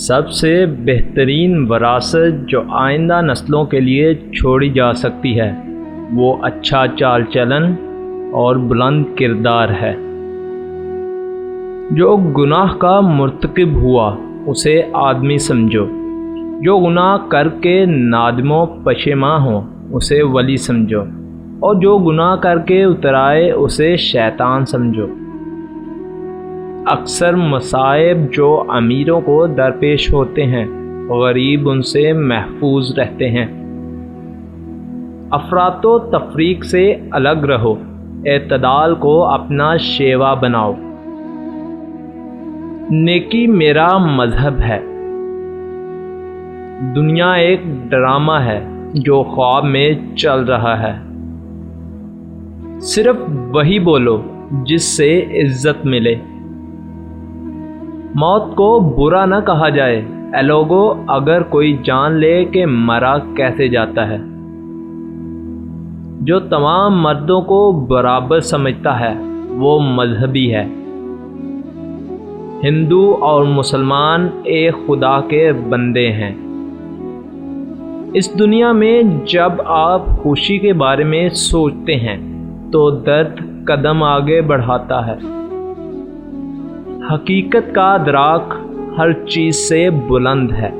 سب سے بہترین وراثت جو آئندہ نسلوں کے لیے چھوڑی جا سکتی ہے وہ اچھا چال چلن اور بلند کردار ہے۔ جو گناہ کا مرتکب ہوا اسے آدمی سمجھو، جو گناہ کر کے نادم و پشیماں ہو اسے ولی سمجھو، اور جو گناہ کر کے اترائے اسے شیطان سمجھو۔ اکثر مصائب جو امیروں کو درپیش ہوتے ہیں غریب ان سے محفوظ رہتے ہیں۔ افراط و تفریق سے الگ رہو، اعتدال کو اپنا شیوا بناؤ۔ نیکی میرا مذہب ہے۔ دنیا ایک ڈرامہ ہے جو خواب میں چل رہا ہے۔ صرف وہی بولو جس سے عزت ملے۔ موت کو برا نہ کہا جائے، اے لوگو اگر کوئی جان لے کہ مرا کیسے جاتا ہے۔ جو تمام مردوں کو برابر سمجھتا ہے وہ مذہبی ہے۔ ہندو اور مسلمان ایک خدا کے بندے ہیں۔ اس دنیا میں جب آپ خوشی کے بارے میں سوچتے ہیں تو درد قدم آگے بڑھاتا ہے۔ حقیقت کا ادراک ہر چیز سے بلند ہے۔